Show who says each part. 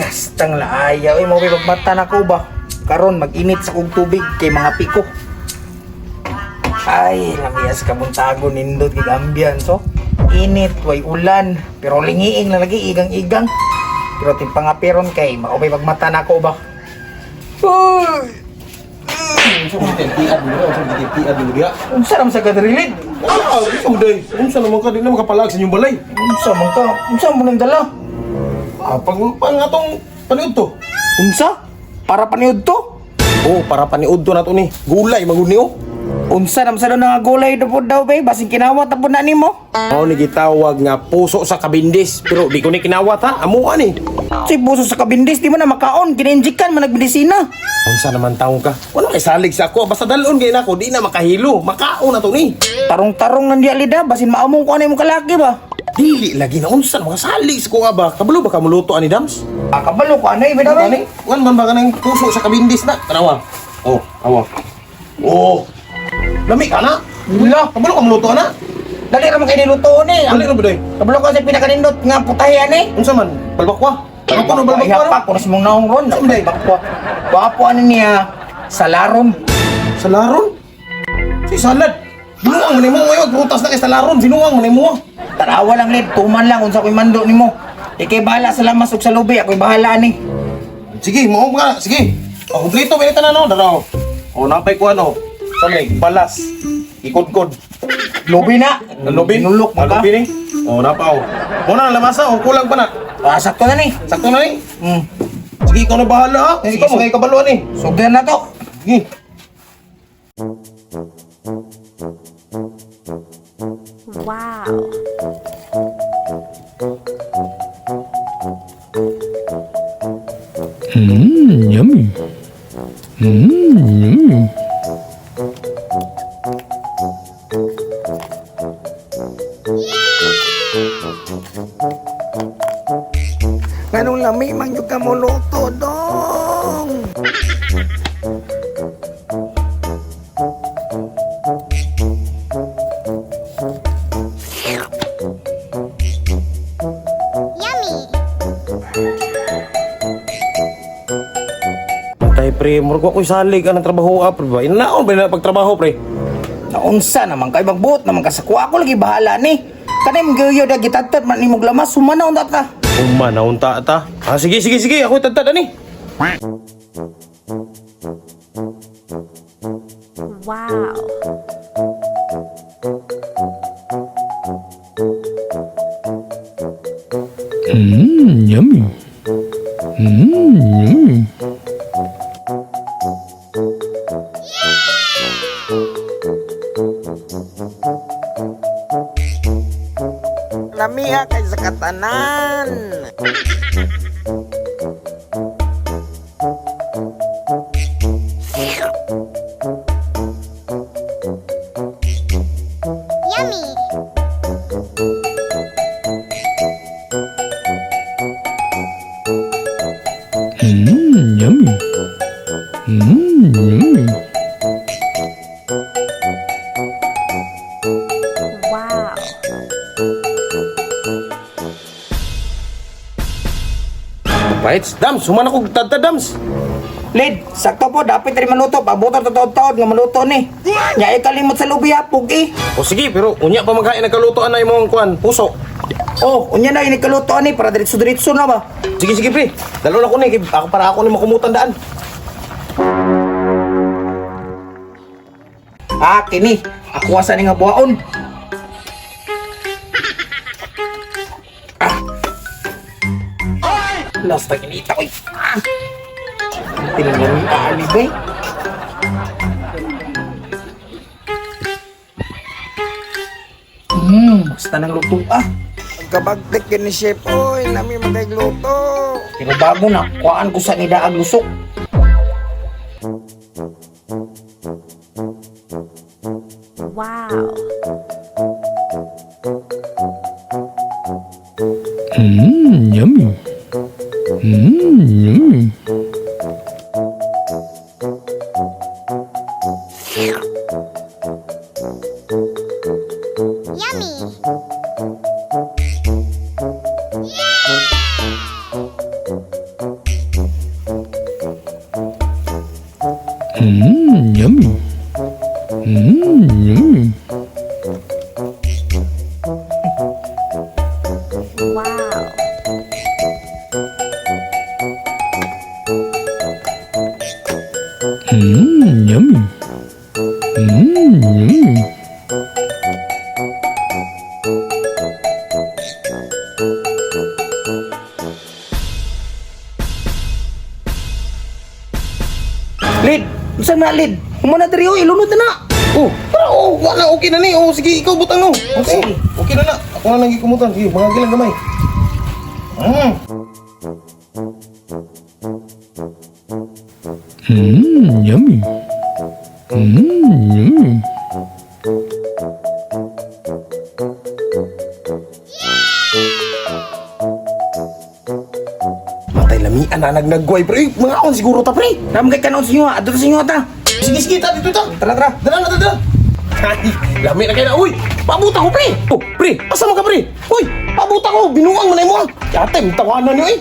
Speaker 1: Bastang laayaw, mo pagmata na ko ba? Karon mag-init sa kong tubig kay mga piko. Ay, lamiyas ka buntago nindot kay ambiance, so. Init, way ulan, pero lingiing na lagi, igang-igang. Pero timpangapiron kay, maupay pagmata na ko ba? Uy!
Speaker 2: Unsa man tentiad dito, unsa man tentiad dito.
Speaker 1: Unsa naman sa kadrilid?
Speaker 2: Ikaw day. Unsa naman ka din na makapalag sa inyong balay?
Speaker 1: Unsa man ka? Unsa mo nang dala?
Speaker 2: Pang atong paniud to.
Speaker 1: Unsa? Para paniud to?
Speaker 2: Oh, para paniud to nato ni. Gulay magud ni oh.
Speaker 1: Unsa naman sa nga gulay daw bay? Basing kinawat tapon na nimo.
Speaker 2: Mao ni gitawag nga puso sa kabindis, pero di ko ni kinawat ha. Amo ani.
Speaker 1: Si puso sa kabindis, di mo na makaon. Kininjikan man nagbedisina.
Speaker 2: Unsa naman taong ka? Wala kay salig sa ako, basta dalon gay nako, di na makahilo. Makaon na to ni.
Speaker 1: Tarong-tarong nang dialida, basin maamong ko ano yung kalaki ba?
Speaker 2: Dili lagi na unsa mga salig sa ko ba? Kabalo ba ka muluto ani Dams?
Speaker 1: Kabalo ko ano yung binabi?
Speaker 2: Ani? Wan man ba kanang puso sa kabindis na? Tanawa. Oh, awa. Oh. Lami ka na?
Speaker 1: Wala.
Speaker 2: Kabalo ka muluto na?
Speaker 1: Dali naman kayo niluto ni.
Speaker 2: Dali ra ba day?
Speaker 1: Kabalo ko sa pinakanindot nga putahian eh.
Speaker 2: Unsa man? Balbakwa? Balbakwa no balbakwa?
Speaker 1: Ihapak ko na sa mong naong ron.
Speaker 2: Saan
Speaker 1: Bakwa. Wapo ano niya? Salaron.
Speaker 2: Sa laron? Si salad. Sinuwang man mo ngayon, prutas na kay sa laron. Sinuwang man mo.
Speaker 1: Tarawa lang lid, tuman lang kung sa ako'y mando ni mo. Ikay bahala sa lamas ug sa lubi, ako'y bahala ni.
Speaker 2: Sige, mo ka. Sige. Oh, kumplito pinita na no, daraw. Oh, napay ko ano. Samay, balas. Ikod-kod.
Speaker 1: Lubi na.
Speaker 2: Lubin?
Speaker 1: Nulok mo ka.
Speaker 2: Lubin eh. Oh, napaw. Muna na lamasa, oh, kulang pa na.
Speaker 1: Sakto na ni.
Speaker 2: Sakto na ni.
Speaker 1: Hmm.
Speaker 2: Sige, ikaw na bahala ha.
Speaker 1: Sige,
Speaker 2: Ikaw,
Speaker 1: sige.
Speaker 2: mga ikabaluan eh.
Speaker 1: Sugdan na to.
Speaker 2: Sige.
Speaker 3: Wow.
Speaker 4: Yummy. Yummy.
Speaker 1: Ganong lami man yung kamuluto dong.
Speaker 2: Patay pre, murag ko salig ang trabaho pre ba? Inaon ba na pagtrabaho pre?
Speaker 1: Naunsa naman kay magbuot naman ka sa kuha ako lagi bahala ni. Kanay mga da gitatat man nimog lamas sumana unta ta.
Speaker 2: Uma, naunta ta. Ah, sige, sige, sige. Ako tantad ani.
Speaker 3: Wow.
Speaker 4: Yummy. Yummy.
Speaker 1: Lamiha kay sa katanan.
Speaker 4: Yummy. Yummy.
Speaker 3: Wow.
Speaker 2: Right, Dams, humana ko tantad Dams.
Speaker 1: Lid, sakto po dapat rin maluto pabutor taod nga maluto ni. Nya kalimot sa lubi hapog eh.
Speaker 2: O sige, pero unya pa maghain nagkalutoan na imong kuan, puso.
Speaker 1: Oh, unya na ini kaluto ni para diretso na ba?
Speaker 2: Sige, sige pre. Dalo na ko ni, ako para ako ni makumutan daan.
Speaker 1: Kini. Ako asa ni nga buhaon. Last na kinita ko. Tinanong ni alibay. Basta nang luto
Speaker 5: Kabagtik yun ni Chef, oy, nami magagluto.
Speaker 1: Pero bago na, kuhaan ko sa nidaag lusok.
Speaker 3: Wow.
Speaker 4: Yummy. Yummy.
Speaker 1: Lid, saan na lid? Humana diri oy, lunod na na.
Speaker 2: Oh, pero wala, okay na ni. Oh, sige, ikaw butang no. Okay,
Speaker 1: Sige.
Speaker 2: okay na na. Ako na nang gikumutan. Sige, mga gilang gamay.
Speaker 4: Yummy. Yummy.
Speaker 2: Matay lamian na nagnagway, pre. Mga on siguro ta, pre.
Speaker 1: Ram kay kanon sinyo, adto sa sinyo ta.
Speaker 2: Sige, sige, ta, dito ta.
Speaker 1: Tara tara.
Speaker 2: Dala na, dala. Ay, lami na kayo na. Uy, pabuta ko, pre. Oh, pre, asa mo ka, pre? Uy, pabuta ko. Binuang mo na mo. Yate, tawanan niyo, eh.